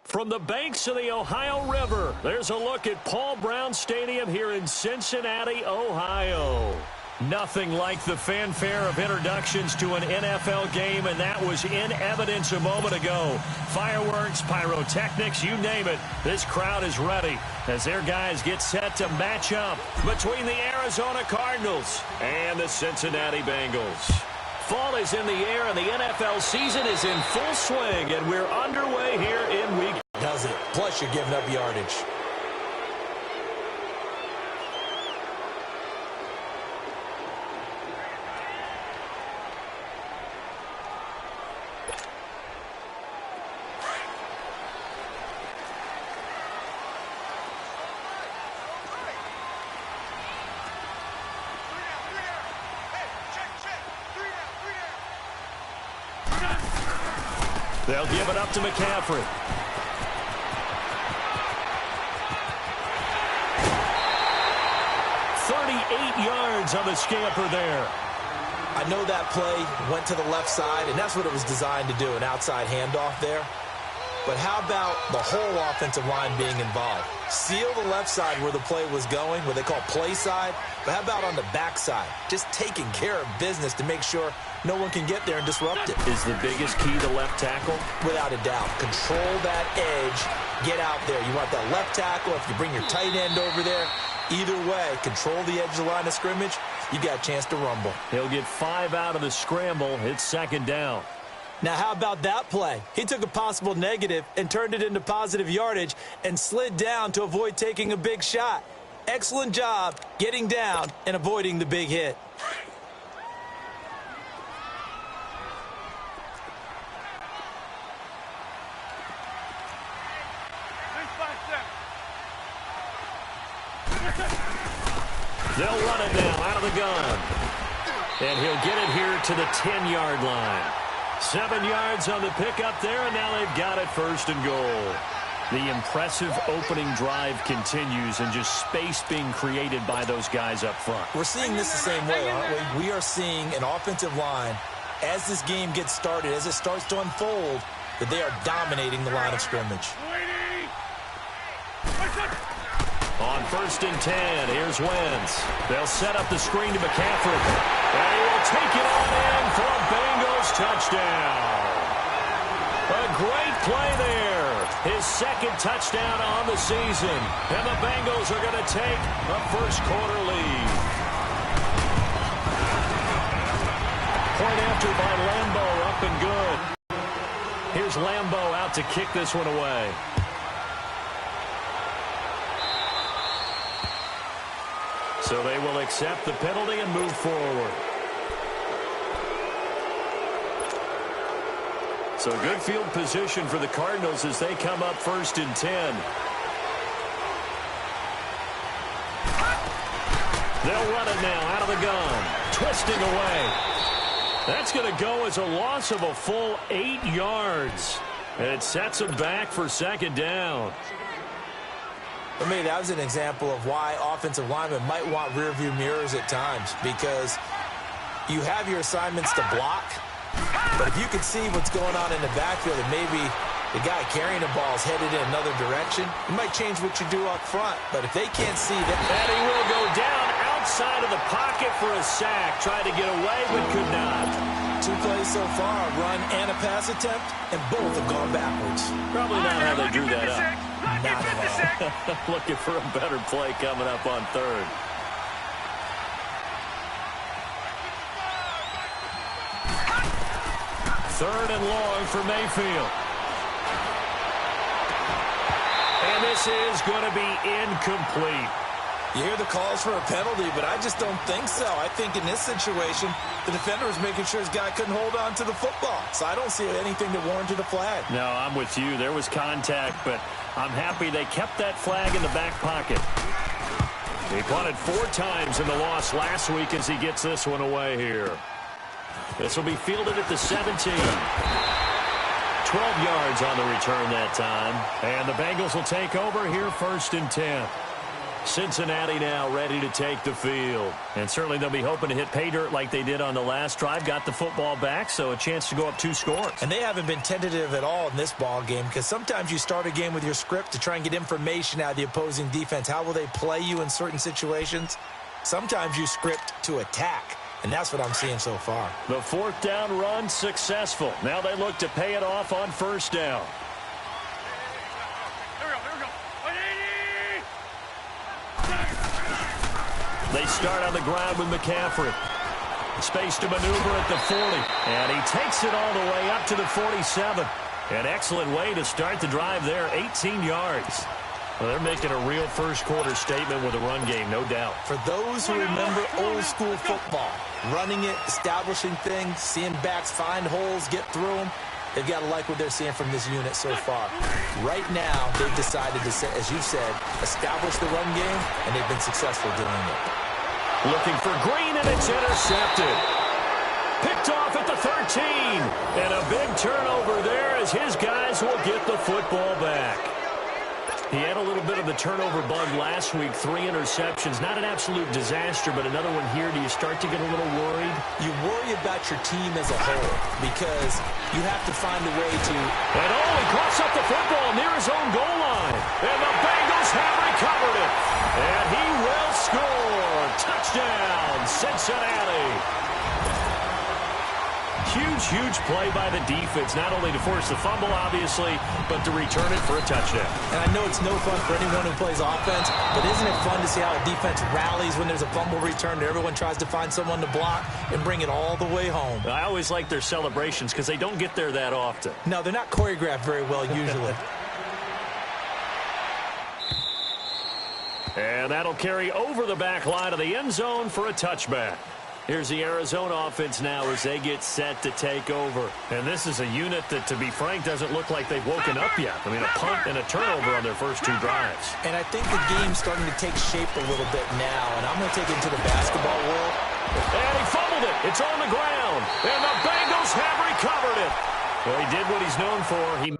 From the banks of the Ohio River, there's a look at Paul Brown Stadium here in Cincinnati, Ohio. Nothing like the fanfare of introductions to an NFL game, and that was in evidence a moment ago. Fireworks, pyrotechnics, you name it. This crowd is ready as their guys get set to match up between the Arizona Cardinals and the Cincinnati Bengals. Fall is in the air, and the NFL season is in full swing, and we're underway here in week. Does it? Plus, you're giving up yardage. They'll give it up to McCaffrey. Yards on the scamper there. I know that play went to the left side, and that's what it was designed to do, an outside handoff there. But how about the whole offensive line being involved? Seal the left side where the play was going, what they call play side, but how about on the back side? Just taking care of business to make sure no one can get there and disrupt it. Is the biggest key to left tackle? Without a doubt. Control that edge. Get out there. You want that left tackle. If you bring your tight end over there, either way, control the edge of the line of scrimmage, you got a chance to rumble. He'll get 5 out of the scramble. It's second down. Now, how about that play? He took a possible negative and turned it into positive yardage and slid down to avoid taking a big shot. Excellent job getting down and avoiding the big hit. They'll run it now out of the gun. And he'll get it here to the 10-yard line. 7 yards on the pickup there, and now they've got it first and goal. The impressive opening drive continues, and just space being created by those guys up front. We're seeing this the same way, aren't we? We are seeing an offensive line, as this game gets started, as it starts to unfold, that they are dominating the line of scrimmage. On 1st and 10, here's Wentz. They'll set up the screen to McCaffrey. And he will take it on in for a Bengals touchdown. A great play there. His second touchdown on the season. And the Bengals are going to take a first-quarter lead. Point after by Lambeau, up and good. Here's Lambeau out to kick this one away. So they will accept the penalty and move forward. So good field position for the Cardinals as they come up 1st and 10. They'll run it now out of the gun. Twisting away. That's going to go as a loss of a full 8 yards. And it sets them back for second down. For me, that was an example of why offensive linemen might want rearview mirrors at times, because you have your assignments to block, but if you can see what's going on in the backfield and maybe the guy carrying the ball is headed in another direction, it might change what you do up front. But if they can't see that, and he will go down outside of the pocket for a sack, tried to get away but could not. 2 plays so far, a run and a pass attempt, and both have gone backwards. Probably not how they drew that up. Not at all. Looking for a better play coming up on 3rd. Third and long for Mayfield. And this is going to be incomplete. You hear the calls for a penalty, but I just don't think so. I think in this situation, the defender was making sure his guy couldn't hold on to the football. So I don't see anything that warranted a flag. No, I'm with you. There was contact, but I'm happy they kept that flag in the back pocket. He punted 4 times in the loss last week as he gets this one away here. This will be fielded at the 17. 12 yards on the return that time. And the Bengals will take over here 1st and 10. Cincinnati now ready to take the field. And certainly they'll be hoping to hit pay dirt like they did on the last drive. Got the football back, so a chance to go up 2 scores. And they haven't been tentative at all in this ball game, because sometimes you start a game with your script to try and get information out of the opposing defense. How will they play you in certain situations? Sometimes you script to attack, and that's what I'm seeing so far. The 4th down run successful. Now they look to pay it off on 1st down. They start on the ground with McCaffrey. Space to maneuver at the 40. And he takes it all the way up to the 47. An excellent way to start the drive there, 18 yards. Well, they're making a real first-quarter statement with a run game, no doubt. For those who remember old-school football, running it, establishing things, seeing backs find holes, get through them, they've got to like what they're seeing from this unit so far. Right now, they've decided to, as you said, establish the run game, and they've been successful doing it. Looking for Green, and it's intercepted. Picked off at the 13. And a big turnover there as his guys will get the football back. He had a little bit of the turnover bug last week, 3 interceptions. Not an absolute disaster, but another one here. Do you start to get a little worried? You worry about your team as a whole because you have to find a way to... And he coughs up the football near his own goal line. And the Bengals have recovered it. And he will score. Touchdown, Cincinnati. Huge play by the defense, not only to force the fumble, obviously, but to return it for a touchdown. And I know it's no fun for anyone who plays offense, but isn't it fun to see how a defense rallies when there's a fumble return and everyone tries to find someone to block and bring it all the way home? I always like their celebrations because they don't get there that often. No, they're not choreographed very well usually. And that'll carry over the back line of the end zone for a touchback. Here's the Arizona offense now as they get set to take over. And this is a unit that, to be frank, doesn't look like they've woken up yet. I mean, a punt and a turnover on their first 2 drives. And I think the game's starting to take shape a little bit now. And I'm going to take it into the basketball world. And he fumbled it. It's on the ground. And the Bengals have recovered it. Well, he did what he's known for. He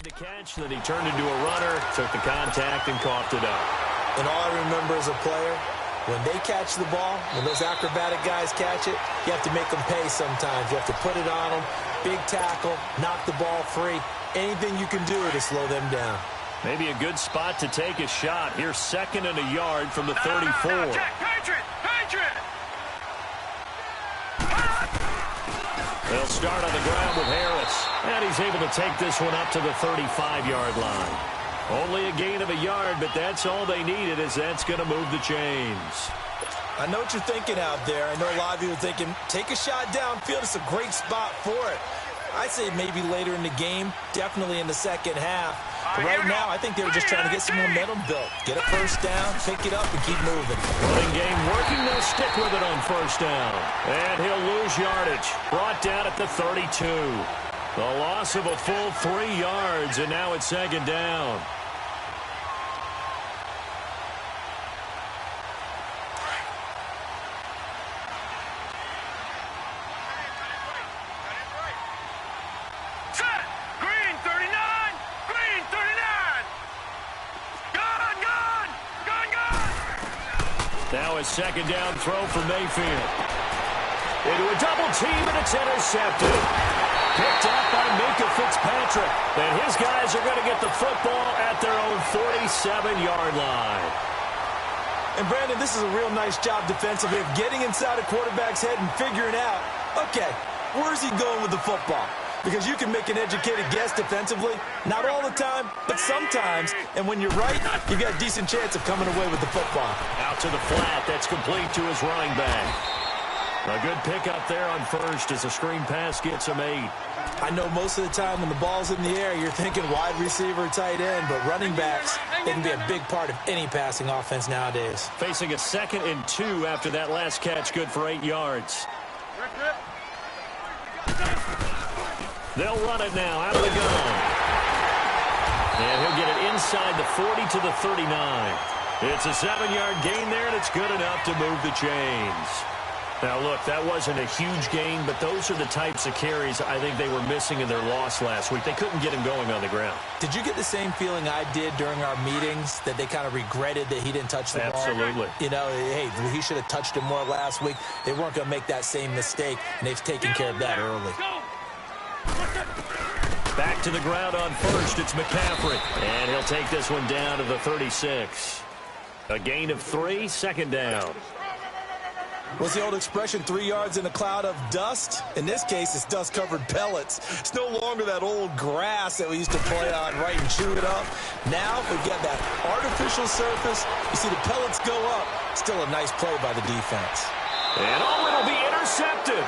the catch, then he turned into a runner, took the contact, and coughed it up. And all I remember as a player, when they catch the ball, when those acrobatic guys catch it, you have to make them pay sometimes. You have to put it on them, big tackle, knock the ball free. Anything you can do to slow them down. Maybe a good spot to take a shot. Here's 2nd and a yard from the 34. They'll start on the ground with Harris. And he's able to take this one up to the 35-yard line. Only a gain of a yard, but that's all they needed, as that's going to move the chains. I know what you're thinking out there. I know a lot of you are thinking, take a shot downfield. It's a great spot for it. I say maybe later in the game, definitely in the second half. But right now, I think they were just trying to get some momentum built. Get a first down, pick it up, and keep moving. Running game working. They'll stick with it on first down. And he'll lose yardage. Brought down at the 32. The loss of a full 3 yards, and now it's 2nd down. Now a 2nd down throw for Mayfield. Into a double team, and it's intercepted. Picked up by Minkah Fitzpatrick. And his guys are going to get the football at their own 47-yard line. And, Brandon, this is a real nice job defensively of getting inside a quarterback's head and figuring out, okay, where's he going with the football? Because you can make an educated guess defensively. Not all the time, but sometimes. And when you're right, you've got a decent chance of coming away with the football. Out to the flat. That's complete to his running back. A good pickup there on first as a screen pass gets him 8. I know most of the time when the ball's in the air, you're thinking wide receiver, tight end, but running backs, they can be a big part of any passing offense nowadays. Facing a 2nd and 2 after that last catch, good for 8 yards. They'll run it now out of the gun. And he'll get it inside the 40 to the 39. It's a 7-yard gain there, and it's good enough to move the chains. Now, look, that wasn't a huge gain, but those are the types of carries I think they were missing in their loss last week. They couldn't get him going on the ground. Did you get the same feeling I did during our meetings, that they kind of regretted that he didn't touch the ball? Absolutely. You know, hey, he should have touched it more last week. They weren't going to make that same mistake, and they've taken care of that early. Back to the ground on first. It's McCaffrey. And he'll take this one down to the 36. A gain of 3, second down. What's the old expression, 3 yards in a cloud of dust? In this case, it's dust-covered pellets. It's no longer that old grass that we used to play on, right, and chew it up. Now we've got that artificial surface. You see the pellets go up. Still a nice play by the defense. And it'll be intercepted.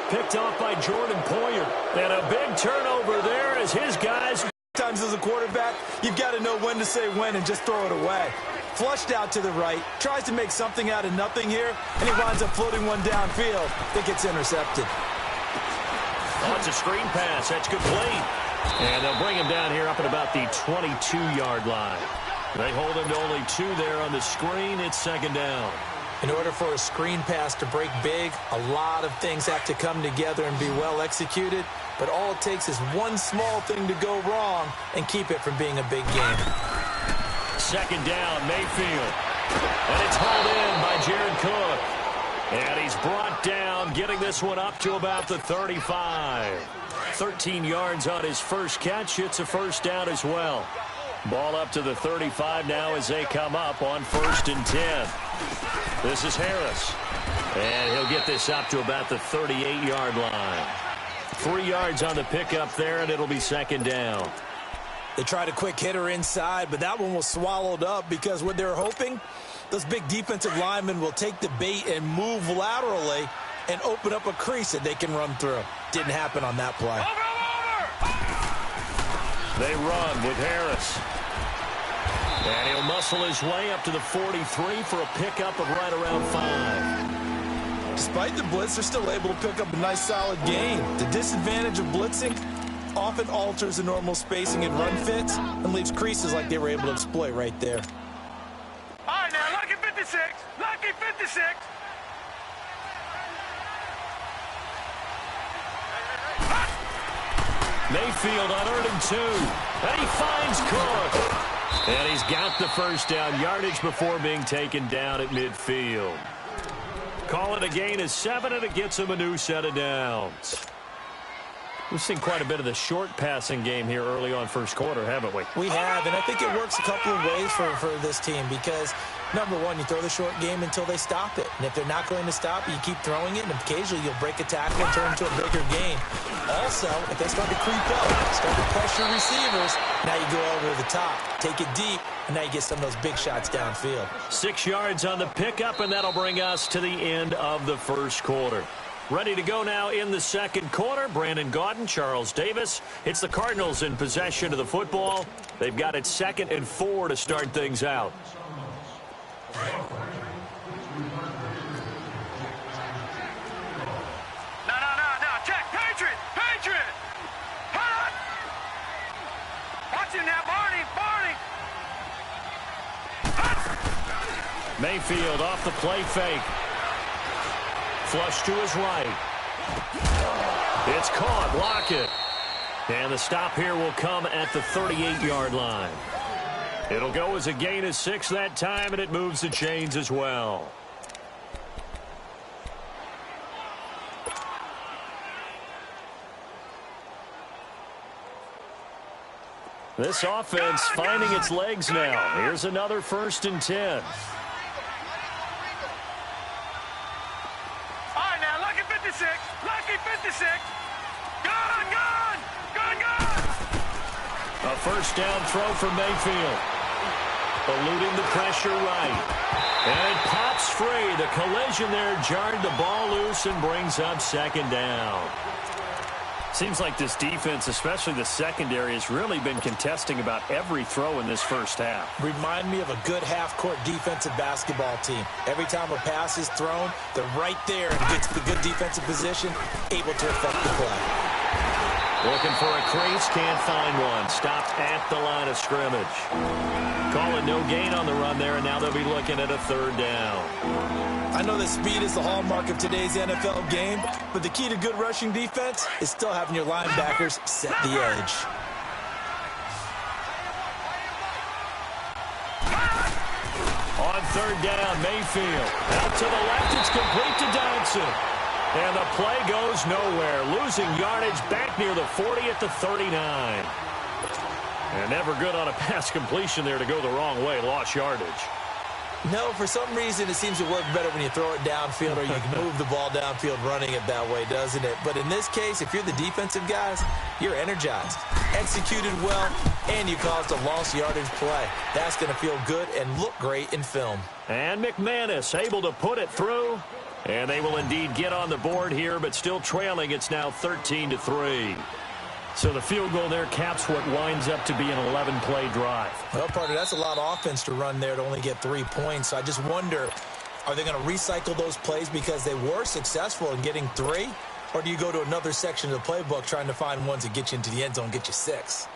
Picked off by Jordan Poyer. And a big turnover there as his guys. Sometimes as a quarterback, you've got to know when to say when and just throw it away. Flushed out to the right, tries to make something out of nothing here, and he winds up floating one downfield. I think it's intercepted. Oh, it's a screen pass. That's complete. And they'll bring him down here up at about the 22-yard line. They hold him to only 2 there on the screen. It's second down. In order for a screen pass to break big, a lot of things have to come together and be well executed. But all it takes is one small thing to go wrong and keep it from being a big game. Second down, Mayfield. And it's hauled in by Jared Cook. And he's brought down, getting this one up to about the 35. 13 yards on his first catch. It's a first down as well. Ball up to the 35 now as they come up on 1st and 10. This is Harris. And he'll get this up to about the 38-yard line. 3 yards on the pickup there, and it'll be second down. They tried a quick hitter inside, but that one was swallowed up because what they're hoping, those big defensive linemen will take the bait and move laterally and open up a crease that they can run through. Didn't happen on that play. They run with Harris. And he'll muscle his way up to the 43 for a pickup of right around 5. Despite the blitz, they're still able to pick up a nice solid gain. The disadvantage of blitzing often alters the normal spacing and run fits and leaves creases like they were able to exploit right there. All right, now, lucky 56. Lucky 56. Mayfield unearned 2. And he finds Cook. And he's got the first down yardage before being taken down at midfield. Call it a gain of 7, and it gets him a new set of downs. We've seen quite a bit of the short passing game here early on first quarter, haven't we? We have, and I think it works a couple of ways for this team because, number one, you throw the short game until they stop it. And if they're not going to stop it, you keep throwing it, and occasionally you'll break a tackle and turn into a bigger gain. Also, if they start to creep up, start to pressure receivers, now you go over the top, take it deep, and now you get some of those big shots downfield. 6 yards on the pickup, and that'll bring us to the end of the first quarter. Ready to go now in the second quarter. Brandon Gaudin, Charles Davis. It's the Cardinals in possession of the football. They've got it 2nd and 4 to start things out. No. Check. Patriot. Hot. Watch him now, Barney. Hot. Mayfield off the play fake. Flush to his right. It's caught. Lockett. And the stop here will come at the 38-yard line. It'll go as a gain of 6 that time, and it moves the chains as well. This offense finding its legs now. Here's another 1st and 10. Lucky 56. Gone. A first down throw for Mayfield. Eluding the pressure right. And it pops free. The collision there jarred the ball loose and brings up second down. Seems like this defense, especially the secondary, has really been contesting about every throw in this first half. Remind me of a good half-court defensive basketball team. Every time a pass is thrown, they're right there and gets the good defensive position, able to affect the play. Looking for a crease, can't find one. Stopped at the line of scrimmage. Calling no gain on the run there, and now they'll be looking at a 3rd down. I know that speed is the hallmark of today's NFL game, but the key to good rushing defense is still having your linebackers set the edge. On third down, Mayfield. Out to the left, it's complete to Dodson. And the play goes nowhere. Losing yardage back near the 40 at the 39. And never good on a pass completion there to go the wrong way. Lost yardage. No, for some reason, it seems to work better when you throw it downfield or you can move the ball downfield running it that way, doesn't it? But in this case, if you're the defensive guys, you're energized, executed well, and you caused a lost yardage play. That's going to feel good and look great in film. And McManus able to put it through. And they will indeed get on the board here, but still trailing. It's now 13-3. So the field goal there caps what winds up to be an 11-play drive. Well, partner, that's a lot of offense to run there to only get 3 points. So I just wonder, are they going to recycle those plays because they were successful in getting 3? Or do you go to another section of the playbook trying to find ones that get you into the end zone, get you 6?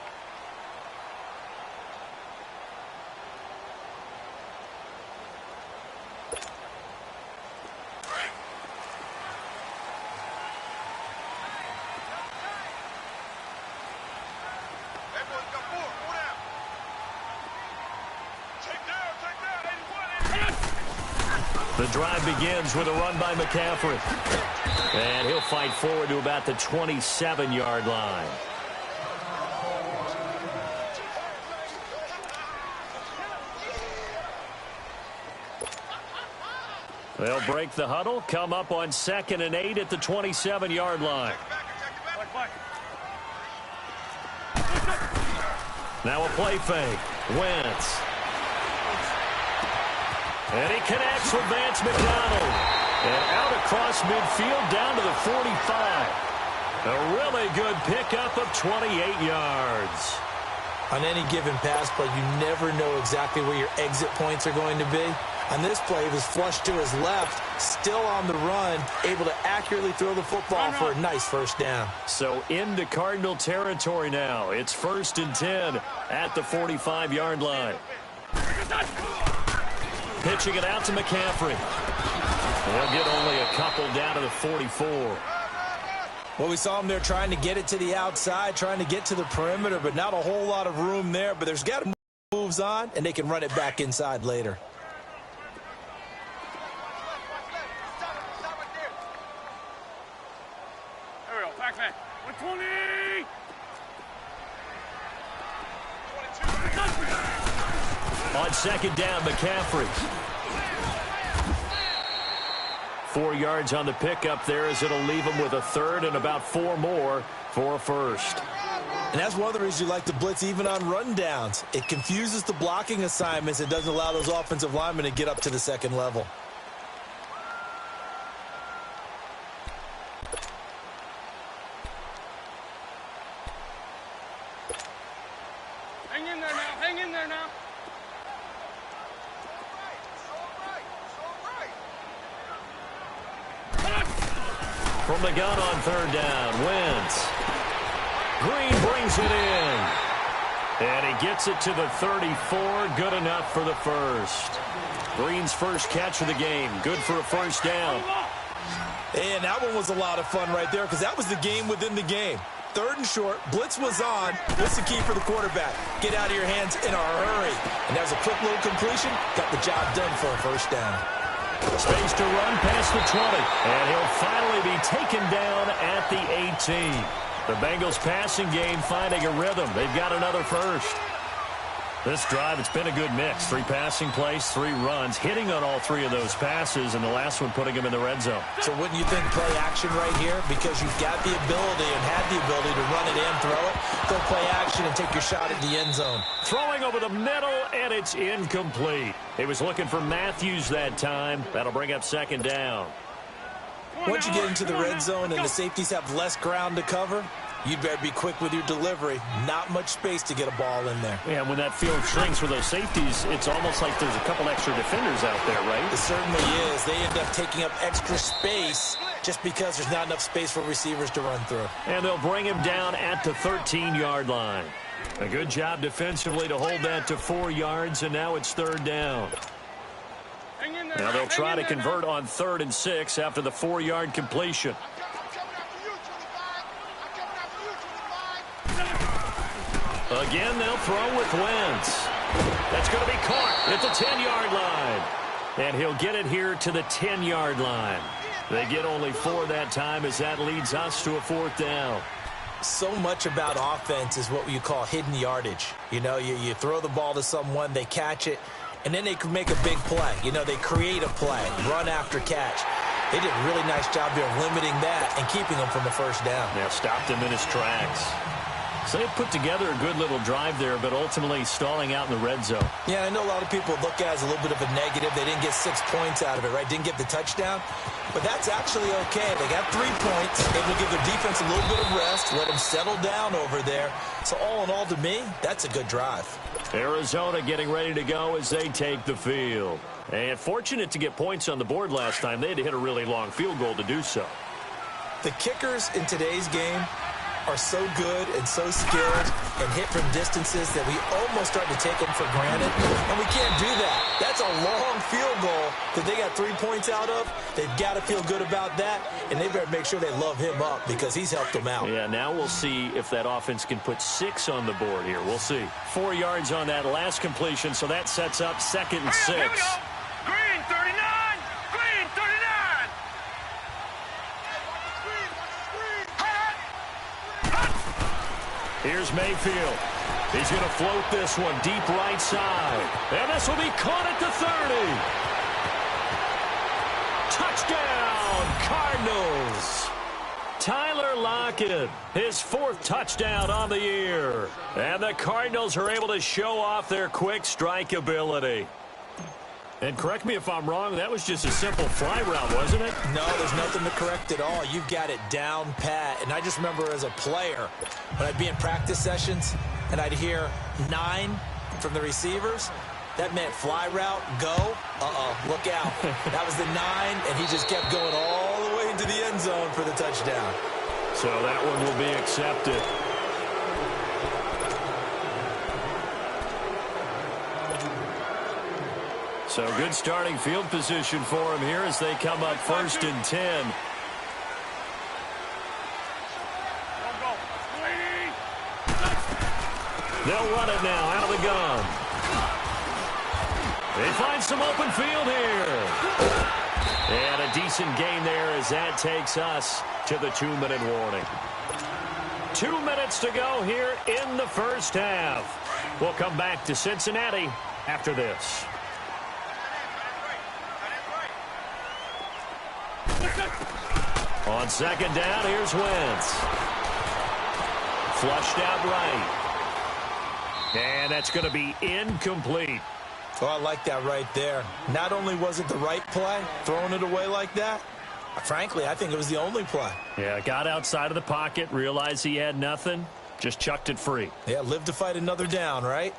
The drive begins with a run by McCaffrey. And he'll fight forward to about the 27-yard line. They'll break the huddle, come up on 2nd and 8 at the 27-yard line. Now a play fake. Wentz. And he connects with Vance McDonald. And out across midfield down to the 45. A really good pickup of 28 yards. On any given pass play, you never know exactly where your exit points are going to be. On this play, he was flushed to his left, still on the run, able to accurately throw the football for a nice first down. So into Cardinal territory now. It's 1st and 10 at the 45-yard line. Pitching it out to McCaffrey. He'll get only a couple down to the 44. Well, we saw him there trying to get it to the outside, trying to get to the perimeter, but not a whole lot of room there. But there's got to moves on, and they can run it back inside later. There we go. Back man. 120. 22. On 2nd down, McCaffrey. 4 yards on the pickup there as it'll leave him with a 3rd and about 4 more for a 1st. And that's one of the reasons you like to blitz even on rundowns. It confuses the blocking assignments. It doesn't allow those offensive linemen to get up to the 2nd level. Hang in there now. Hang in there now. From the gun on 3rd down, Wentz. Green brings it in. And he gets it to the 34. Good enough for the 1st. Green's first catch of the game. Good for a 1st down. And that one was a lot of fun right there because that was the game within the game. 3rd and short, blitz was on. What's the key for the quarterback? Get out of your hands in a hurry. And that was a quick little completion. Got the job done for a 1st down. Space to run past the 20. And he'll finally be taken down at the 18. The Bengals passing game finding a rhythm. They've got another 1st. This drive, it's been a good mix. 3 passing plays, 3 runs, hitting on all 3 of those passes, and the last one putting him in the red zone. So wouldn't you think play action right here? Because you've got the ability and had the ability to run it and throw it. Go play action and take your shot at the end zone. Throwing over the middle, and it's incomplete. He was looking for Matthews that time. That'll bring up 2nd down. Once you get into the red zone and the safeties have less ground to cover, you'd better be quick with your delivery. Not much space to get a ball in there. Yeah, when that field shrinks with those safeties, it's almost like there's a couple extra defenders out there, right? It certainly is. They end up taking up extra space just because there's not enough space for receivers to run through. And they'll bring him down at the 13-yard line. A good job defensively to hold that to 4 yards, and now it's 3rd down. Hang in Now they'll try to convert on 3rd and 6 after the 4-yard completion. Again, they'll throw with Wentz. That's going to be caught at the 10-yard line. And he'll get it here to the 10-yard line. They get only 4 that time as that leads us to a 4th down. So much about offense is what you call hidden yardage. You know, you throw the ball to someone, they catch it, and then they can make a big play. You know, they create a play, run after catch. They did a really nice job here of limiting that and keeping him from a 1st down. Yeah, stopped him in his tracks. So they put together a good little drive there, but ultimately stalling out in the red zone. Yeah, I know a lot of people look at it as a little bit of a negative. They didn't get 6 points out of it, right? Didn't get the touchdown. But that's actually okay. They got 3 points. Able to give their defense a little bit of rest, let them settle down over there. So all in all, to me, that's a good drive. Arizona getting ready to go as they take the field. And fortunate to get points on the board last time. They had to hit a really long field goal to do so. The kickers in today's game are so good and so skilled and hit from distances that we almost start to take them for granted, and we can't do that. That's a long field goal that they got 3 points out of. They've got to feel good about that, and they better make sure they love him up because he's helped them out. Yeah, now we'll see if that offense can put 6 on the board here. We'll see. 4 yards on that last completion, so that sets up 2nd and 6. Here we go. Green 39. Green 39. Here's Mayfield. He's going to float this one deep right side. And this will be caught at the 30. Touchdown, Cardinals. Tyler Lockett, his 4th touchdown on the year. And the Cardinals are able to show off their quick strike ability. And correct me if I'm wrong, that was just a simple fly route, wasn't it? No, there's nothing to correct at all. You've got it down pat. And I just remember as a player, when I'd be in practice sessions and I'd hear 9 from the receivers, that meant fly route, go, look out. That was the 9, and he just kept going all the way into the end zone for the touchdown. So that one will be accepted. So good starting field position for him here as they come up 1st and 10. They'll run it now out of the gun. They find some open field here. And a decent gain there as that takes us to the 2-minute warning. 2 minutes to go here in the 1st half. We'll come back to Cincinnati after this. On 2nd down, here's Wentz. Flushed out right. And that's going to be incomplete. Oh, I like that right there. Not only was it the right play, throwing it away like that, frankly, I think it was the only play. Yeah, got outside of the pocket, realized he had nothing, just chucked it free. Yeah, live to fight another down, right?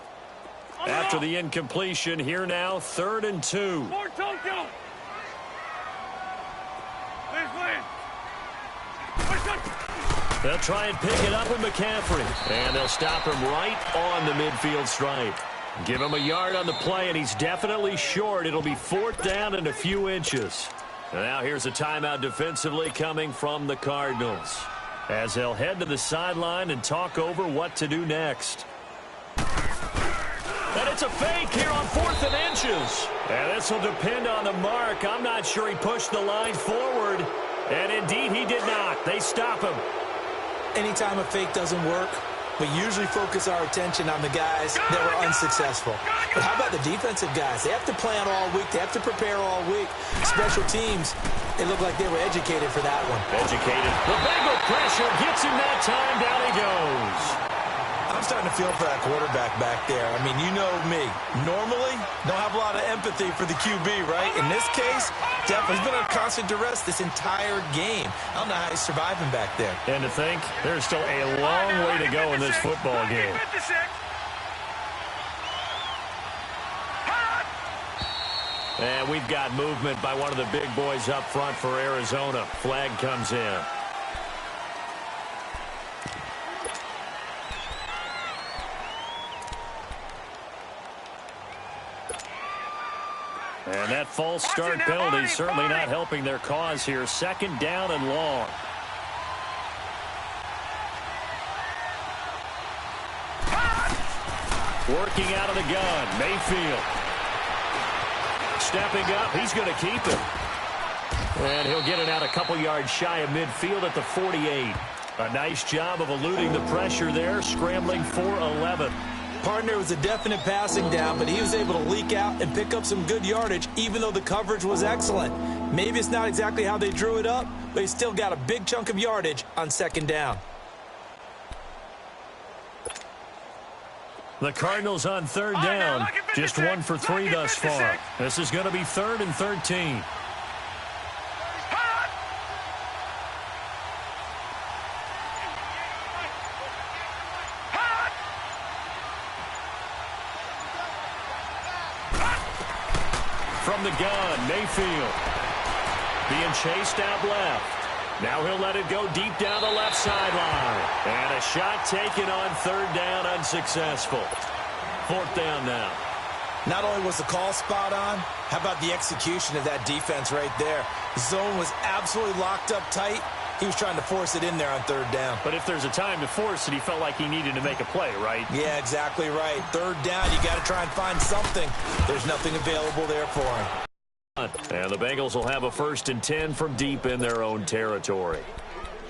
After the incompletion, here now, 3rd and 2. More Tokyo. They'll try and pick it up with McCaffrey. And they'll stop him right on the midfield stripe. Give him a yard on the play, and he's definitely short. It'll be 4th down and a few inches. And now here's a timeout defensively coming from the Cardinals, as they'll head to the sideline and talk over what to do next. And it's a fake here on 4th and inches. And this will depend on the mark. I'm not sure he pushed the line forward. And indeed, he did not. They stop him. Anytime a fake doesn't work, we usually focus our attention on the guys that were unsuccessful. But how about the defensive guys? They have to plan all week. They have to prepare all week. Special teams, they look like they were educated for that one. Educated. The Bengal pressure gets him that time. Down he goes. I'm starting to feel for that quarterback back there. I mean, you know me. Normally, don't have a lot of empathy for the QB, right? In this case, definitely has been under constant duress this entire game. I don't know how he's surviving back there. And to think, there's still a long way to go in this football game. And we've got movement by one of the big boys up front for Arizona. Flag comes in. And that false start penalty certainly not helping their cause here. 2nd down and long. Working out of the gun, Mayfield. Stepping up, he's going to keep it. And he'll get it out a couple yards shy of midfield at the 48. A nice job of eluding the pressure there, scrambling for 11. Partner was a definite passing down, but he was able to leak out and pick up some good yardage, even though the coverage was excellent. Maybe it's not exactly how they drew it up, but he still got a big chunk of yardage on 2nd down. The Cardinals on 3rd down, just 1 for 3 thus far. This is going to be 3rd and 13. From the gun, Mayfield being chased out left. Now he'll let it go deep down the left sideline. And a shot taken on 3rd down, unsuccessful. 4th down now. Not only was the call spot on, how about the execution of that defense right there? The zone was absolutely locked up tight. He was trying to force it in there on 3rd down. But if there's a time to force it, he felt like he needed to make a play, right? Yeah, exactly right. 3rd down, you got to try and find something. There's nothing available there for him. And the Bengals will have a 1st and 10 from deep in their own territory.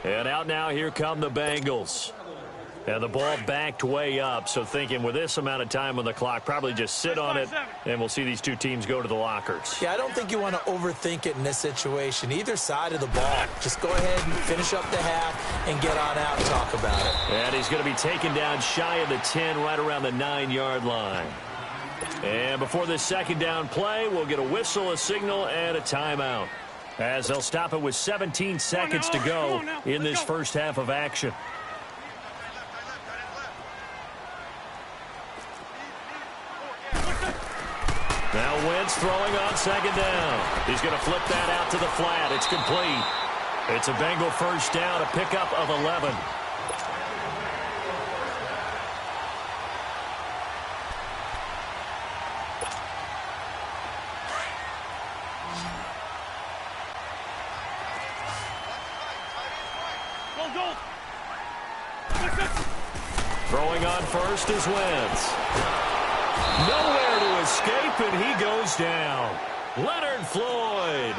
And out now, here come the Bengals. And the ball backed way up, so thinking with this amount of time on the clock, probably just sit on it, and we'll see these two teams go to the lockers. Yeah, I don't think you want to overthink it in this situation. Either side of the ball. Just go ahead and finish up the half and get on out and talk about it. And he's going to be taken down shy of the 10, right around the 9-yard line. And before this 2nd down play, we'll get a whistle, a signal, and a timeout, as they'll stop it with 17 seconds to go in this first half of action. Now Wentz throwing on 2nd down. He's going to flip that out to the flat. It's complete. It's a Bengal 1st down, a pickup of 11. Throwing on 1st is Wentz. Nowhere to escape, and he goes down. Leonard Floyd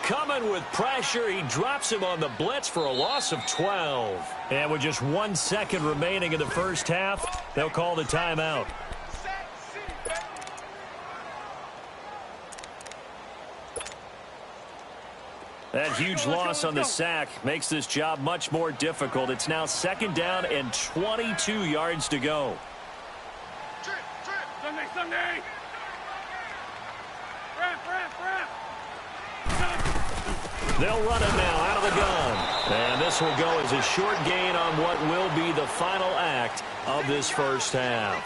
coming with pressure. He drops him on the blitz for a loss of 12. And with just 1 second remaining in the first half, they'll call the timeout. That huge loss on the sack makes this job much more difficult. It's now 2nd down and 22 yards to go. Sunday. They'll run it now out of the gun. And this will go as a short gain on what will be the final act of this first half.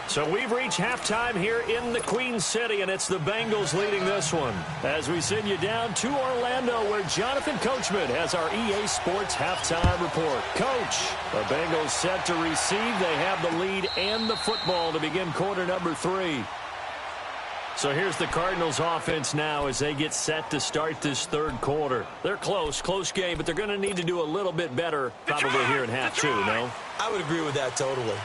So we've reached halftime here in the Queen City, and it's the Bengals leading this one. As we send you down to Orlando, where Jonathan Coachman has our EA Sports halftime report. Coach, the Bengals set to receive. They have the lead and the football to begin quarter number 3. So here's the Cardinals offense now as they get set to start this 3rd quarter. They're close game, but they're going to need to do a little bit better probably here in half 2, no? I would agree with that totally.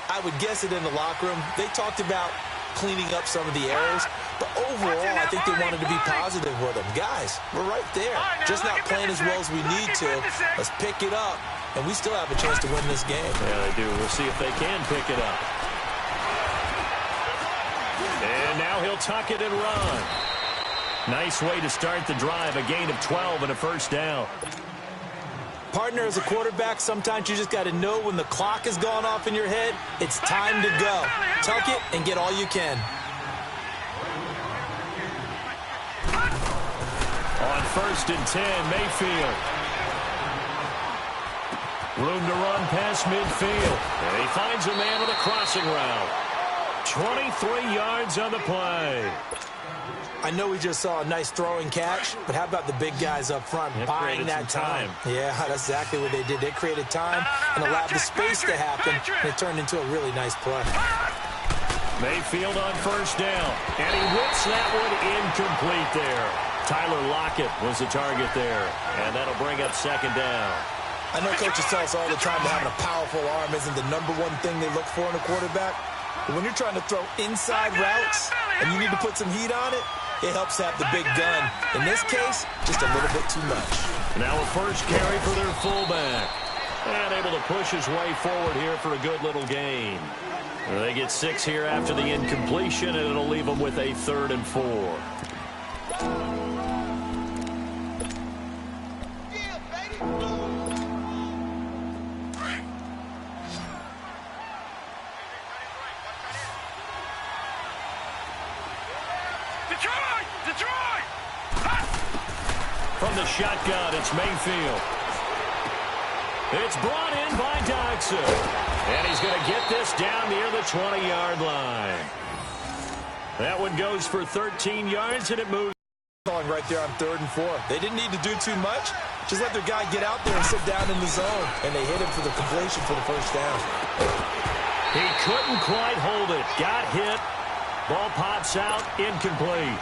I would guess it in the locker room. They talked about cleaning up some of the errors, but overall, I think they wanted to be positive with them. Guys, we're right there. Just not playing as well as we need to. Let's pick it up, and we still have a chance to win this game. Yeah, they do. We'll see if they can pick it up. And now he'll tuck it and run. Nice way to start the drive. A gain of 12 and a 1st down. Partner, as a quarterback, sometimes you just got to know when the clock has gone off in your head, it's time to go. Tuck it and get all you can. On 1st and 10, Mayfield. Room to run past midfield. And he finds a man with a crossing route. 23 yards on the play. I know we just saw a nice throwing catch, but how about the big guys up front buying that time? Yeah, that's exactly what they did. They created time and allowed the space to happen, and it turned into a really nice play. Mayfield on first down. And he whips that one incomplete there. Tyler Lockett was the target there. And that'll bring up second down. I know coaches tell us all the time that having a powerful arm isn't the #1 thing they look for in a quarterback. But when you're trying to throw inside routes and you need to put some heat on it, it helps have the big gun. In this case, just a little bit too much. Now a first carry for their fullback. And able to push his way forward here for a good little gain. They get 6 here after the incompletion, and it'll leave them with a 3rd and 4. Detroit! From the shotgun, it's Mayfield. It's brought in by Dodson. And he's going to get this down near the 20-yard line. That one goes for 13 yards, and it moves. Right there on 3rd and 4. They didn't need to do too much. Just let their guy get out there and sit down in the zone. And they hit him for the completion for the first down. He couldn't quite hold it. Got hit. Ball pops out. Incomplete.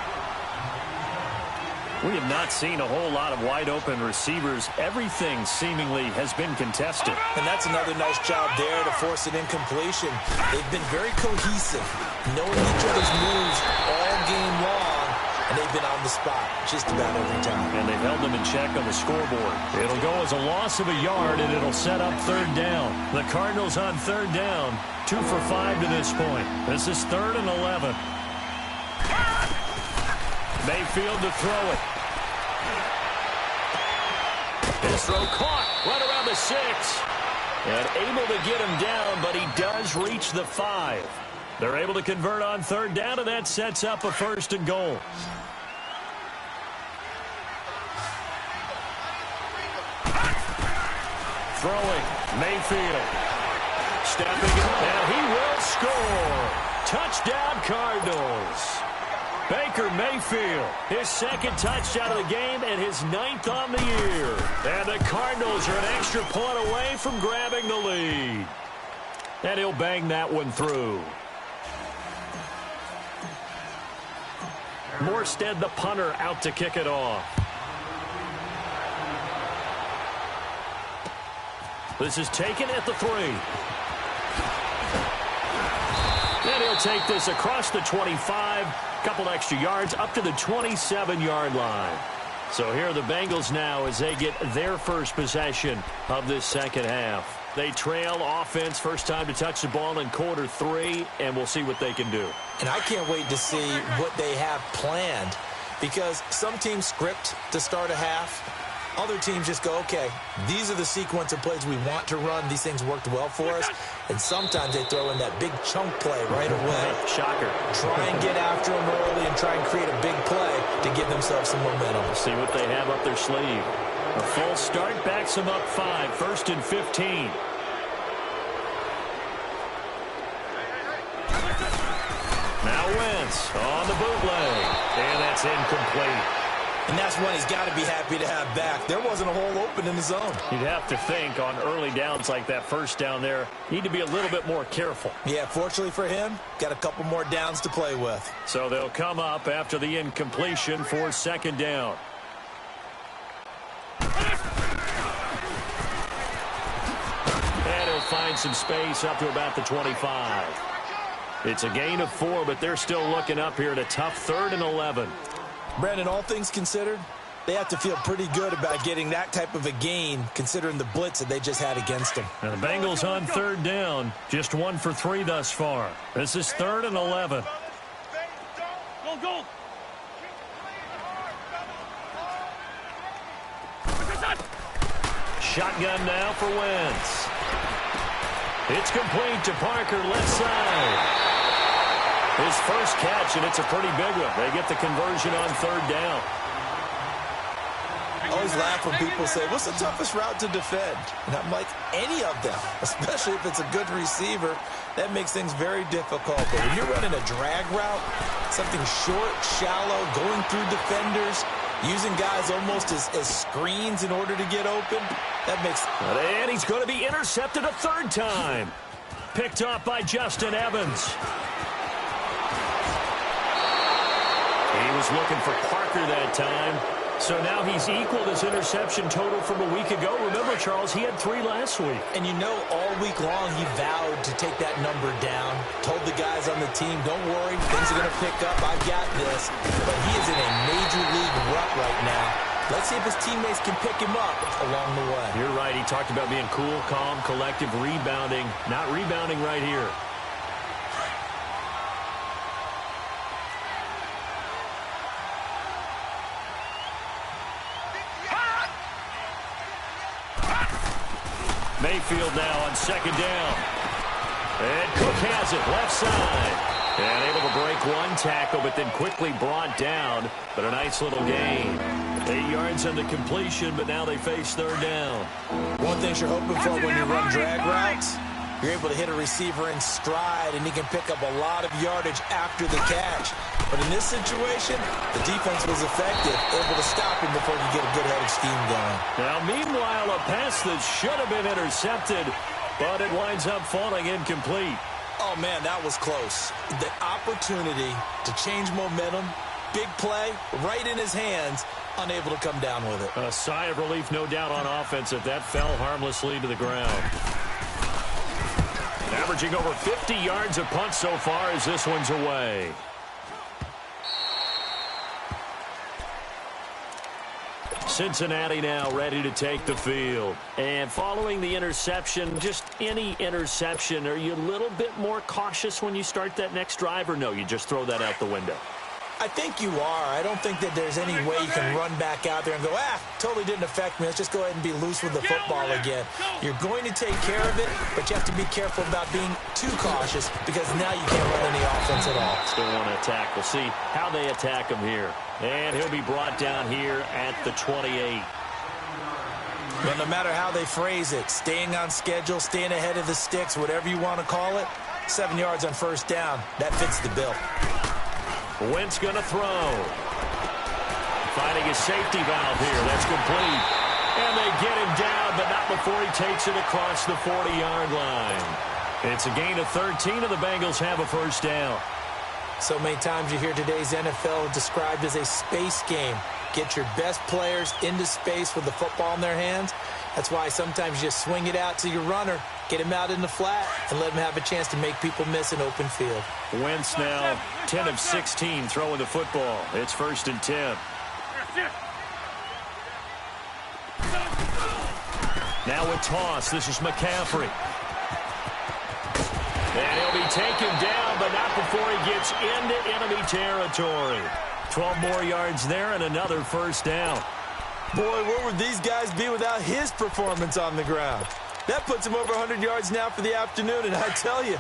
We have not seen a whole lot of wide-open receivers. Everything seemingly has been contested. And that's another nice job there to force an incompletion. They've been very cohesive, knowing each other's moves all game long, and they've been on the spot just about every time. And they've held them in check on the scoreboard. It'll go as a loss of a yard, and it'll set up 3rd down. The Cardinals on 3rd down, 2 for 5 to this point. This is 3rd and 11. Mayfield to throw it. His throw caught right around the 6. And able to get him down, but he does reach the 5. They're able to convert on 3rd down, and that sets up a 1st and goal. Throwing, Mayfield. Stepping up, and he will score. Touchdown, Cardinals. Baker Mayfield, his 2nd touchdown of the game and his 9th on the year. And the Cardinals are an extra point away from grabbing the lead. And he'll bang that one through. Morstead, the punter, out to kick it off. This is taken at the 3. And he'll take this across the 25. Couple extra yards up to the 27-yard line. So here are the Bengals now as they get their first possession of this second half. They trail offense, first time to touch the ball in quarter 3, and we'll see what they can do. And I can't wait to see what they have planned, because some teams script to start a half. Other teams just go, okay, these are the sequence of plays we want to run. These things worked well for us. And sometimes they throw in that big chunk play right away. Shocker. Try and get after them early and try and create a big play to give themselves some momentum. See what they have up their sleeve. A full start backs them up 5. 1st and 15. Now Wentz on the bootleg. And that's incomplete. And that's one he's got to be happy to have back. There wasn't a hole open in the zone. You'd have to think on early downs like that first down there, need to be a little bit more careful. Yeah, fortunately for him, got a couple more downs to play with. So they'll come up after the incompletion for 2nd down. And he'll find some space up to about the 25. It's a gain of 4, but they're still looking up here at a tough 3rd and 11. Brandon, all things considered, they have to feel pretty good about getting that type of a gain, considering the blitz that they just had against them. And the Bengals on 3rd down, just 1 for 3 thus far. This is 3rd and 11. Go. Shotgun now for Wentz. It's complete to Parker, left side. His first catch, and it's a pretty big one. They get the conversion on 3rd down. I always laugh when people say, what's the toughest route to defend? And I'm like, any of them, especially if it's a good receiver. That makes things very difficult. But when you're running a drag route, something short, shallow, going through defenders, using guys almost as screens in order to get open, that makes... And he's going to be intercepted a 3rd time. Picked off by Justin Evans. was looking for Parker that time. So now he's equaled his interception total from a week ago. Remember, Charles, he had 3 last week. And you know, all week long he vowed to take that number down. Told the guys on the team, don't worry, things are going to pick up. I've got this. But he is in a major league rut right now. Let's see if his teammates can pick him up along the way. You're right. He talked about being cool, calm, collective, rebounding. Not rebounding right here. Mayfield now on 2nd down. And Cook has it, left side. And able to break 1 tackle, but then quickly brought down. But a nice little gain. 8 yards on the completion, but now they face 3rd down. One thing you're hoping for when you run drag routes, you're able to hit a receiver in stride, and he can pick up a lot of yardage after the catch. But in this situation, the defense was effective, able to stop him before he get a good head of steam going. Now, meanwhile, a pass that should have been intercepted, but it winds up falling incomplete. Oh, man, that was close. The opportunity to change momentum, big play, right in his hands, unable to come down with it. A sigh of relief, no doubt, on offense if that fell harmlessly to the ground. Averaging over 50 yards a punt so far as this one's away. Cincinnati now ready to take the field. And following the interception, just any interception, are you a little bit more cautious when you start that next drive, or no, you just throw that out the window? I think you are. I don't think that there's any way you can run back out there and go, totally didn't affect me. Let's just go ahead and be loose with the football again. You're going to take care of it, but you have to be careful about being too cautious because now you can't run any offense at all. Still want to attack. We'll see how they attack him here. And he'll be brought down here at the 28. But no matter how they phrase it, staying on schedule, staying ahead of the sticks, whatever you want to call it, 7 yards on 1st down, that fits the bill. Wentz going to throw. Finding his safety valve here. That's complete. And they get him down, but not before he takes it across the 40-yard line. It's a gain of 13, and the Bengals have a 1st down. So many times you hear today's NFL described as a space game. Get your best players into space with the football in their hands. That's why sometimes you just swing it out to your runner, get him out in the flat, and let him have a chance to make people miss an open field. Wentz now 10 of 16 throwing the football. It's 1st and 10. Now a toss. This is McCaffrey. And he'll be taken down, but not before he gets into enemy territory. 12 more yards there and another 1st down. Boy, where would these guys be without his performance on the ground? That puts him over 100 yards now for the afternoon, and I tell you,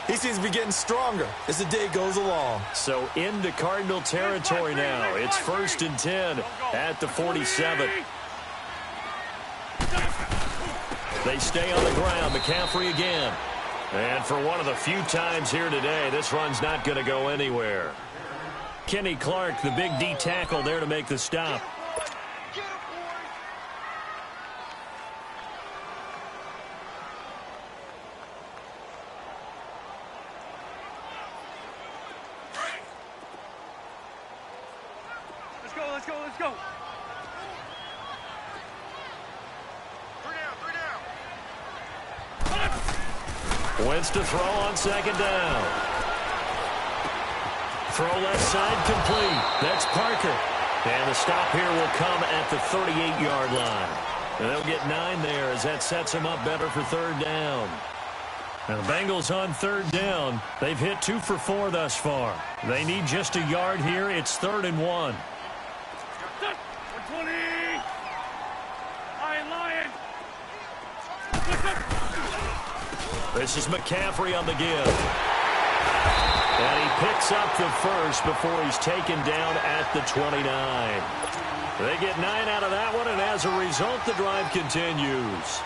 he seems to be getting stronger as the day goes along. So into Cardinal territory now. It's 1st and 10 at the 47. They stay on the ground. McCaffrey again. And for one of the few times here today, this run's not going to go anywhere. Kenny Clark, the big D tackle there to make the stop. Let's go. Wentz to throw on 2nd down. Throw left side complete. That's Parker. And the stop here will come at the 38-yard line. And they'll get 9 there as that sets them up better for 3rd down. Now the Bengals on 3rd down. They've hit 2 for 4 thus far. They need just a yard here. It's 3rd and 1. 120. Lion. This is McCaffrey on the give. And he picks up the 1st before he's taken down at the 29. They get 9 out of that one, and as a result, the drive continues.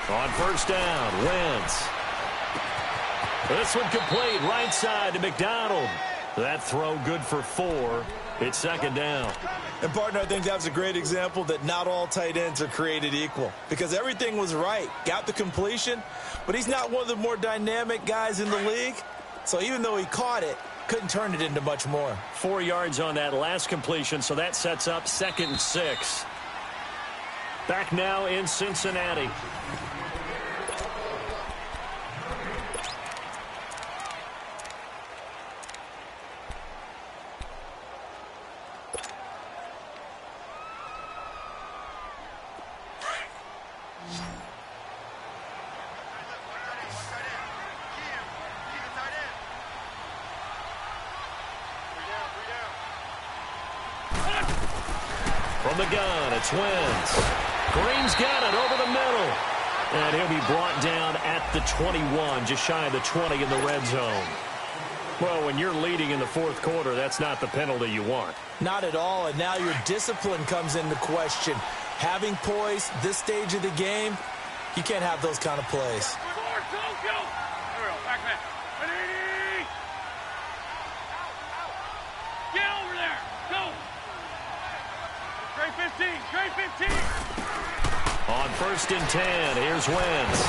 On 1st down, Wentz. This one complete, right side to McDonald. That throw good for 4. It's second down. And, partner, I think that's a great example that not all tight ends are created equal because everything was right. Got the completion, but he's not one of the more dynamic guys in the league. So even though he caught it, couldn't turn it into much more. 4 yards on that last completion, so that sets up 2nd and 6. Back now in Cincinnati. From the gun, it's Wentz. Green's got it over the middle. And he'll be brought down at the 21, just shy of the 20 in the red zone. Well, when you're leading in the fourth quarter, that's not the penalty you want. Not at all, and now your discipline comes into question. Having poise this stage of the game, you can't have those kind of plays. Get over there. Go. Trey 15. Trey 15. On 1st and 10, here's Wentz.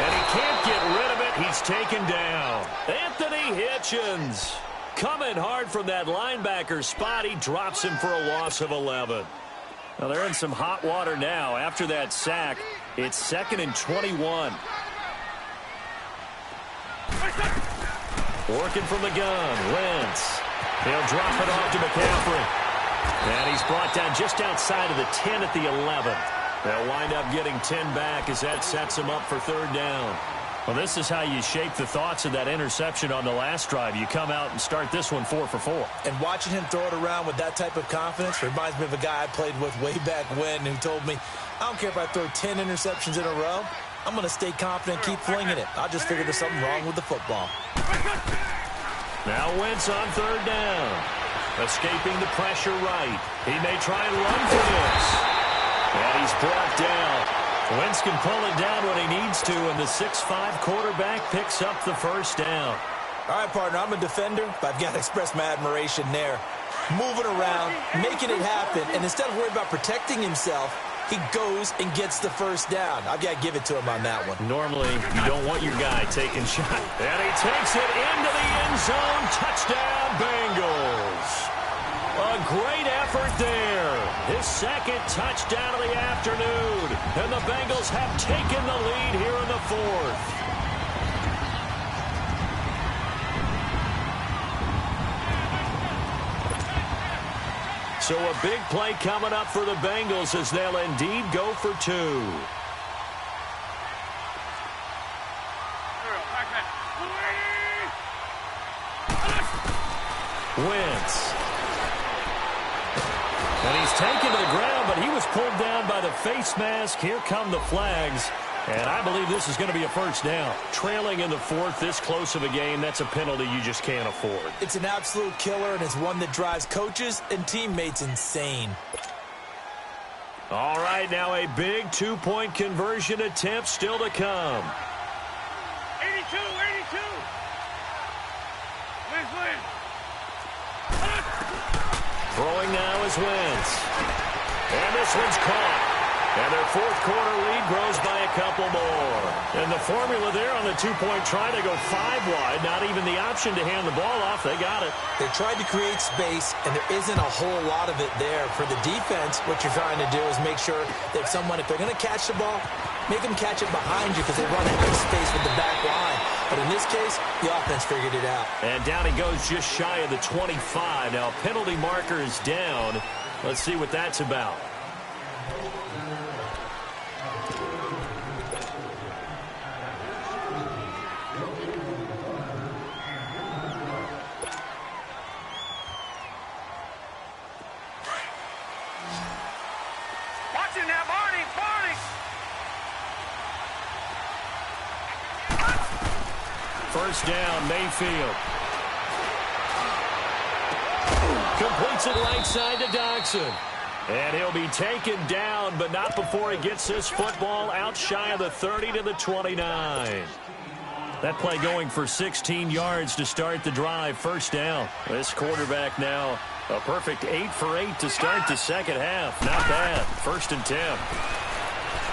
And he can't get rid of it. He's taken down. Anthony Hitchens coming hard from that linebacker spot. He drops him for a loss of 11. Now they're in some hot water now. After that sack, it's 2nd and 21. Working from the gun, Wentz. He'll drop it off to McCaffrey. And he's brought down just outside of the 10 at the 11. They'll wind up getting 10 back as that sets him up for 3rd down. Well, this is how you shape the thoughts of that interception on the last drive. You come out and start this one 4 for 4. And watching him throw it around with that type of confidence reminds me of a guy I played with way back when who told me, I don't care if I throw 10 interceptions in a row. I'm going to stay confident, keep flinging it. I just figured there's something wrong with the football. Now Wentz on 3rd down. Escaping the pressure right. He may try and run for this. And he's brought down. Wentz can pull it down when he needs to, and the 6'5" quarterback picks up the 1st down. All right, partner, I'm a defender, but I've got to express my admiration there. Moving around, making it happen, and instead of worrying about protecting himself, he goes and gets the 1st down. I've got to give it to him on that one. Normally, you don't want your guy taking shot. And he takes it into the end zone. Touchdown, Bengals. A great effort there. His 2nd touchdown of the afternoon. And the Bengals have taken the lead here in the 4th. So a big play coming up for the Bengals as they'll indeed go for 2. Wentz. And he's taken to the ground, but he was pulled down by the face mask. Here come the flags. And I believe this is going to be a 1st down. Trailing in the 4th, this close of a game, that's a penalty you just can't afford. It's an absolute killer, and it's one that drives coaches and teammates insane. All right, now a big 2-point conversion attempt still to come. 82. Win. Throwing now is Wentz. And this one's caught. And their 4th quarter lead grows by a couple more. And the formula there on the 2-point try to go 5 wide. Not even the option to hand the ball off. They got it. They tried to create space, and there isn't a whole lot of it there. For the defense, what you're trying to do is make sure that if they're going to catch the ball, make them catch it behind you because they run out of space with the back line. But in this case, the offense figured it out. And down he goes just shy of the 25. Now, penalty marker is down. Let's see what that's about. Watching that, Barney. 1st down, Mayfield. Completes it right side to Dodson. And he'll be taken down, but not before he gets this football out shy of the 30 to the 29. That play going for 16 yards to start the drive. 1st down. This quarterback now A perfect 8 for 8 to start the second half. Not bad. 1st and 10.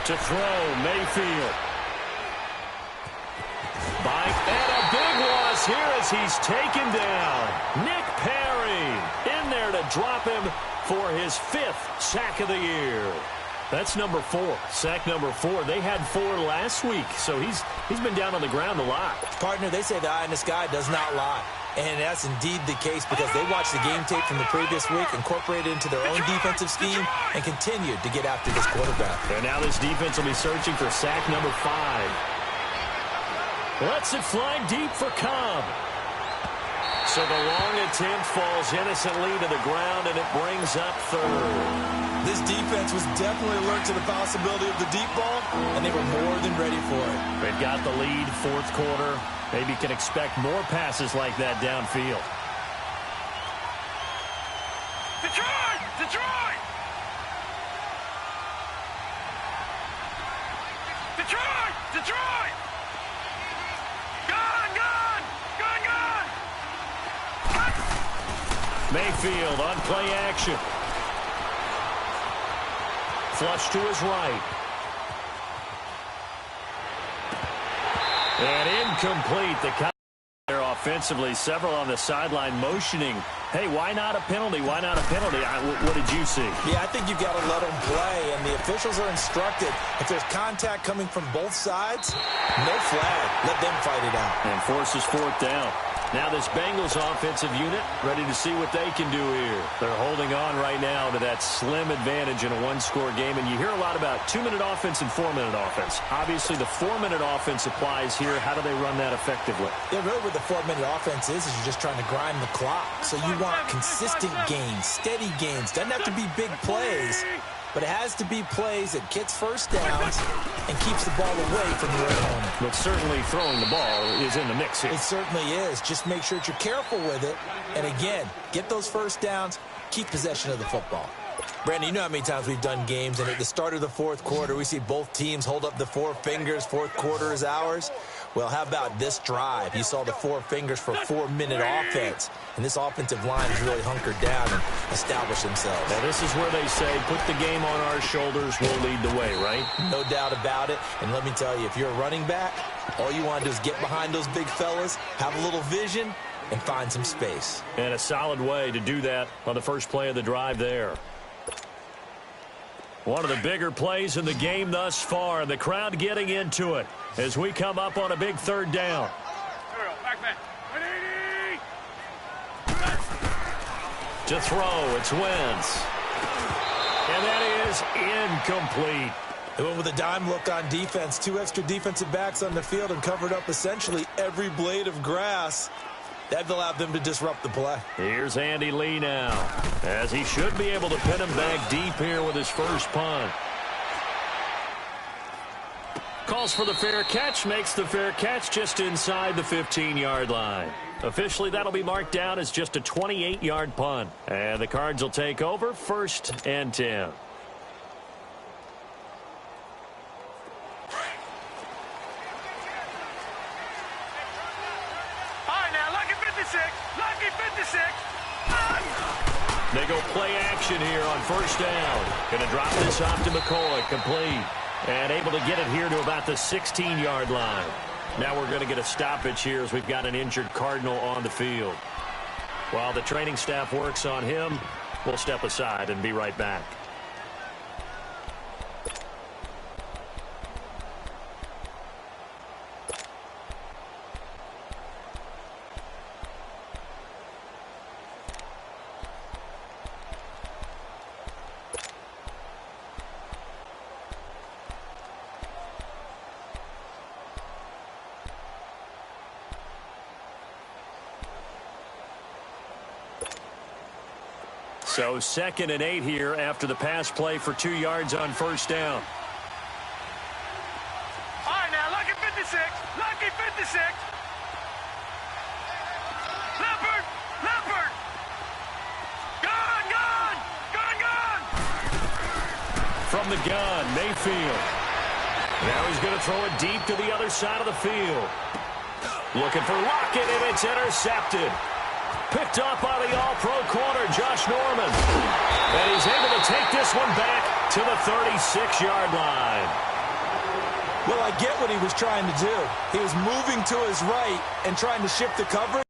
To throw, Mayfield. And a big loss here as he's taken down. Nick Perry in there to drop him for his 5th sack of the year. That's number 4. Sack number 4. They had 4 last week, so he's been down on the ground a lot. Partner, they say the eye in the sky does not lie. And that's indeed the case because they watched the game tape from the previous week, incorporated it into their own defensive scheme, and continued to get after this quarterback. And now this defense will be searching for sack number 5. Lets it fly deep for Cobb. So the long attempt falls innocently to the ground, and it brings up 3rd. This defense was definitely alert to the possibility of the deep ball, and they were more than ready for it. They've got the lead, 4th quarter. Maybe can expect more passes like that downfield. Detroit! Detroit! Detroit! Detroit! Gun! Gun! Gun! Gun! Mayfield on play action. Flush to his right. And incomplete. The count there offensively. Several on the sideline motioning. Hey, why not a penalty? Why not a penalty? What did you see? Yeah, I think you've got to let them play, and the officials are instructed. If there's contact coming from both sides, no flag. Let them fight it out. And forces 4th down. Now this Bengals offensive unit ready to see what they can do here. They're holding on right now to that slim advantage in a 1-score game. And you hear a lot about 2-minute offense and 4-minute offense. Obviously, the 4-minute offense applies here. How do they run that effectively? Yeah, really what the 4-minute offense is you're just trying to grind the clock. So you want consistent gains, steady gains. Doesn't have to be big plays, but it has to be plays that gets first downs and keeps the ball away from your opponent. But certainly throwing the ball is in the mix here. It certainly is. Just make sure that you're careful with it. And again, get those first downs, keep possession of the football. Brandon, you know how many times we've done games, and at the start of the 4th quarter, we see both teams hold up the 4 fingers, 4th quarter is ours. Well, how about this drive? You saw the 4 fingers for 4-minute offense, and this offensive line has really hunkered down and established themselves. Now, this is where they say, put the game on our shoulders, we'll lead the way, right? No doubt about it, and let me tell you, if you're a running back, all you want to do is get behind those big fellas, have a little vision, and find some space. And a solid way to do that on the first play of the drive there. One of the bigger plays in the game thus far, and the crowd getting into it as we come up on a big 3rd down. To throw, it's Wentz. And that is incomplete. They went with a dime look on defense. 2 extra defensive backs on the field and covered up essentially every blade of grass. That allowed them to disrupt the play. Here's Andy Lee now, as he should be able to pin him back deep here with his first punt. Calls for the fair catch, makes the fair catch just inside the 15-yard line. Officially, that'll be marked down as just a 28-yard punt. And the Cards will take over, 1st and 10. They go play action here on 1st down. Going to drop this off to McCoy, complete. And able to get it here to about the 16-yard line. Now we're going to get a stoppage here as we've got an injured Cardinal on the field. While the training staff works on him, we'll step aside and be right back. So 2nd and 8 here after the pass play for 2 yards on 1st down. All right, now, lucky 56. Lucky 56. Leopard. Leopard. Gun, gun. Gun, gun. From the gun, Mayfield. Now he's going to throw it deep to the other side of the field. Looking for Lockett, and it's intercepted. Picked up by the all-pro corner, Josh Norman. And he's able to take this one back to the 36-yard line. Well, I get what he was trying to do. He was moving to his right and trying to shift the coverage.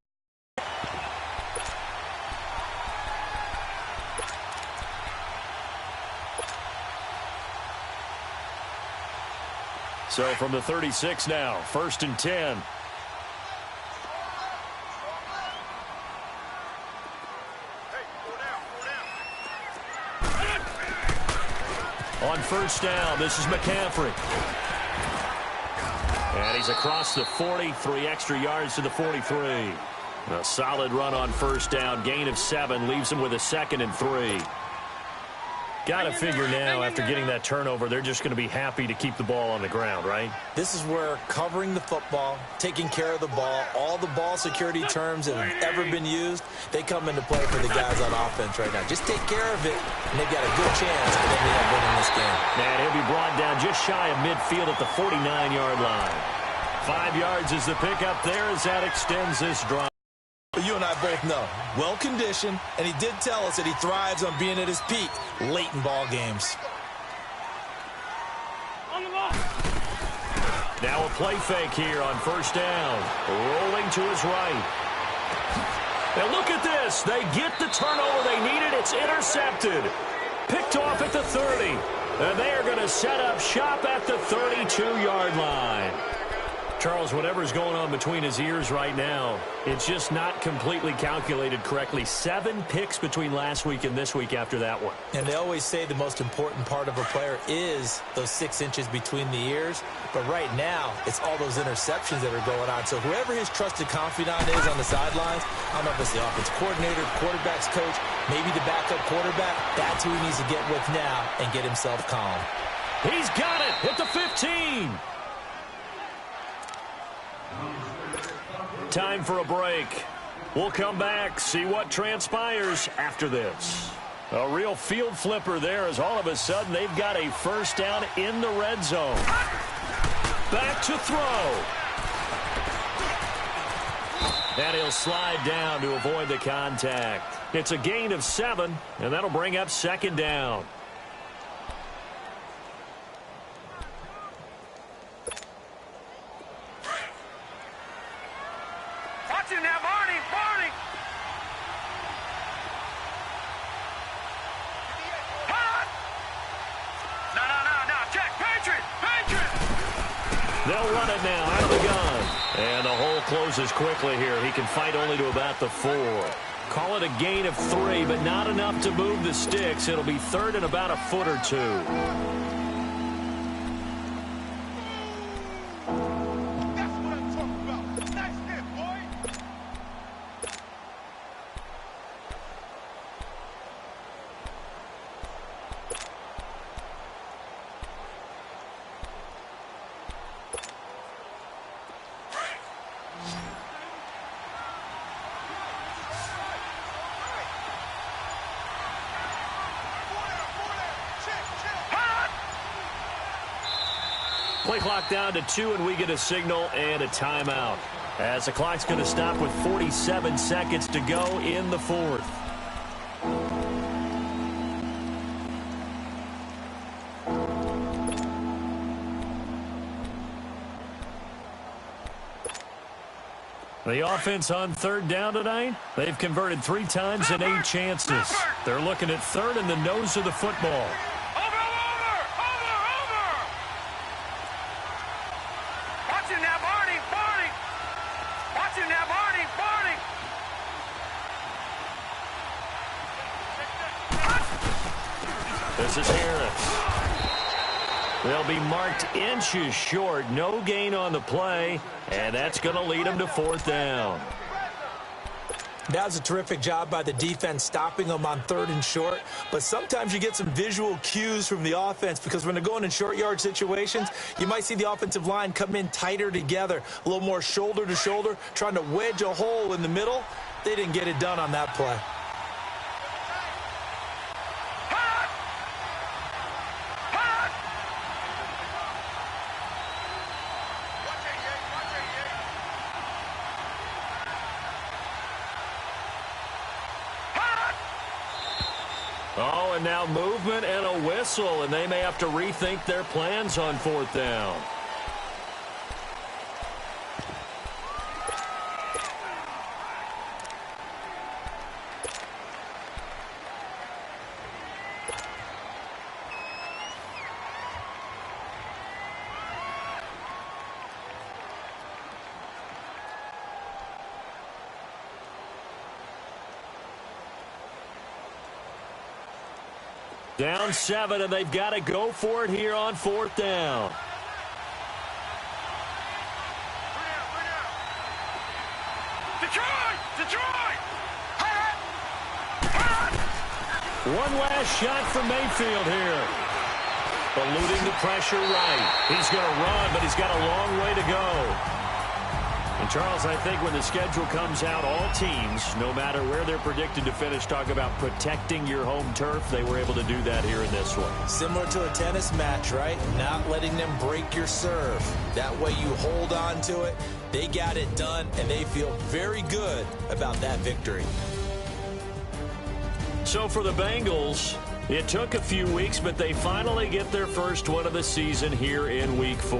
So from the 36 now, 1st and 10. On 1st down, this is McCaffrey. And he's across the 40, 3 extra yards to the 43. A solid run on 1st down, gain of 7, leaves him with a 2nd and 3. Got to figure now, after getting that turnover, they're just going to be happy to keep the ball on the ground, right? This is where covering the football, taking care of the ball, all the ball security terms that have ever been used, they come into play for the guys on offense right now. Just take care of it, and they've got a good chance of ending up winning this game. And he'll be brought down just shy of midfield at the 49-yard line. 5 yards is the pickup there as that extends this drive. You and I both know, well-conditioned, and he did tell us that he thrives on being at his peak late in ball games. Now a play fake here on 1st down. Rolling to his right. And look at this. They get the turnover they needed. It's intercepted. Picked off at the 30. And they are going to set up shop at the 32-yard line. Charles, whatever's going on between his ears right now, it's just not completely calculated correctly. 7 picks between last week and this week after that one. And they always say the most important part of a player is those 6 inches between the ears. But right now, it's all those interceptions that are going on. So whoever his trusted confidant is on the sidelines, I don't know if it's the offense coordinator, quarterback's coach, maybe the backup quarterback, that's who he needs to get with now and get himself calm. He's got it at the 15. Time for a break. We'll come back, see what transpires after this. A real field flipper there as all of a sudden they've got a 1st down in the red zone. Back to throw. And he'll slide down to avoid the contact. It's a gain of 7, and that'll bring up 2nd down. They'll run it now out of the gun. And the hole closes quickly here. He can fight only to about the 4. Call it a gain of 3, but not enough to move the sticks. It'll be 3rd and about a foot or 2. Play clock down to 2, and we get a signal and a timeout. As the clock's going to stop with 47 seconds to go in the 4th. The offense on 3rd down tonight, they've converted 3 times and 8 chances. They're looking at 3rd and the nose of the football. This is Harris. They'll be marked inches short. No gain on the play, and that's going to lead them to 4th down. That was a terrific job by the defense stopping them on 3rd and short. But sometimes you get some visual cues from the offense because when they're going in short yard situations, you might see the offensive line come in tighter together, a little more shoulder to shoulder, trying to wedge a hole in the middle. They didn't get it done on that play. and now movement and a whistle, and they may have to rethink their plans on 4th down. Down 7, and they've got to go for it here on 4th down. Detroit! One last shot for Mayfield here. Eluding the pressure right. He's going to run, but he's got a long way to go. And, Charles, I think when the schedule comes out, all teams, no matter where they're predicted to finish, talk about protecting your home turf. They were able to do that here in this one. Similar to a tennis match, right? Not letting them break your serve. That way you hold on to it. They got it done, and they feel very good about that victory. So for the Bengals, it took a few weeks, but they finally get their first one of the season here in Week 4.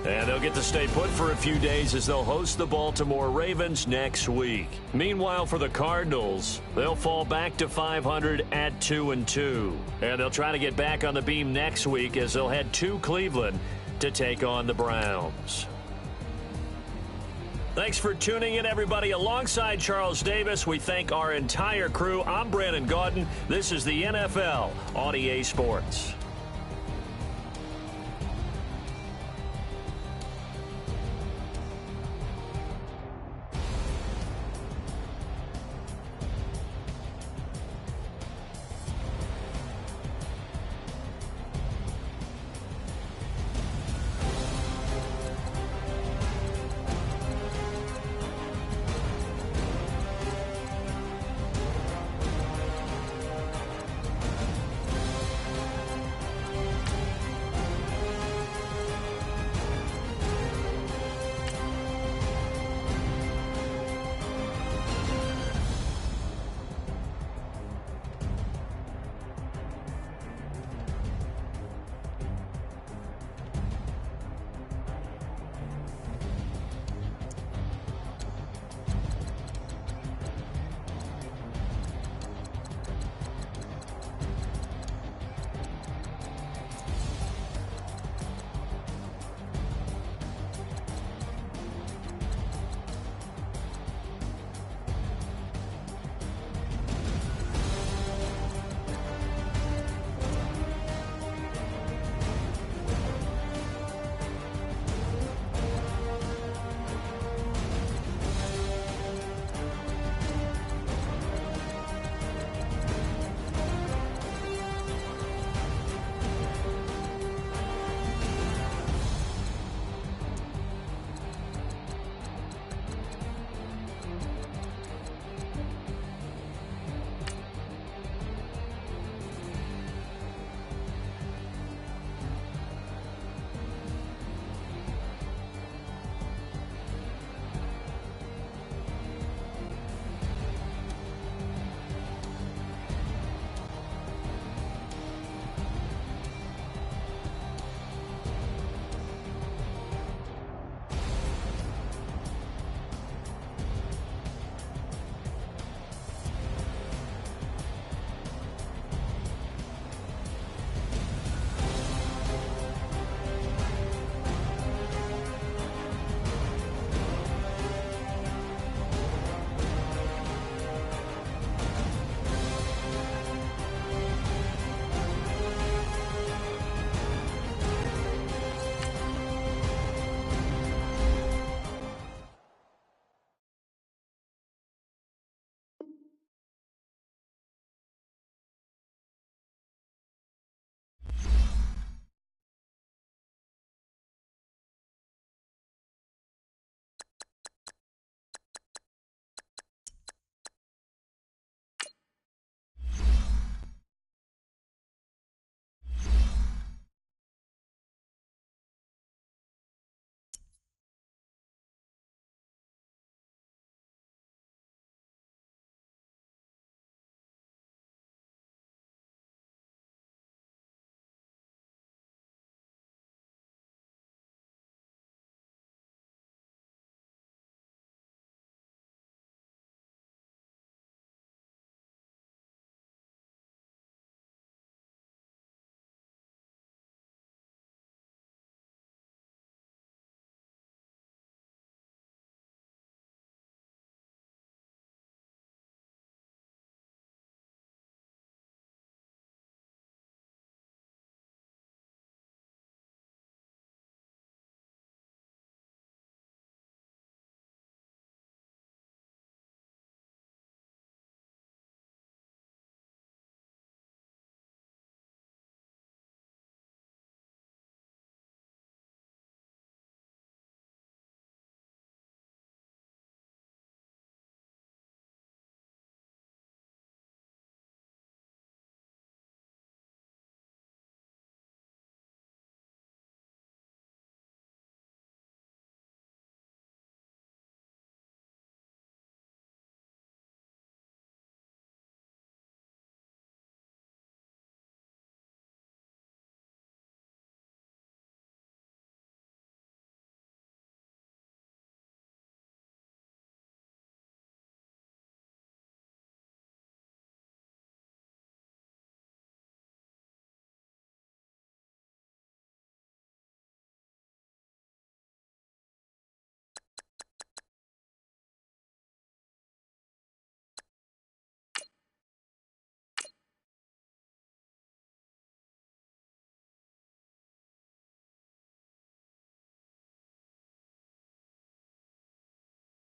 And they'll get to stay put for a few days as they'll host the Baltimore Ravens next week. Meanwhile, for the Cardinals, they'll fall back to 500 at 2-2. And they'll try to get back on the beam next week as they'll head to Cleveland to take on the Browns. Thanks for tuning in, everybody. Alongside Charles Davis, we thank our entire crew. I'm Brandon Gaudin. This is the NFL on EA Sports.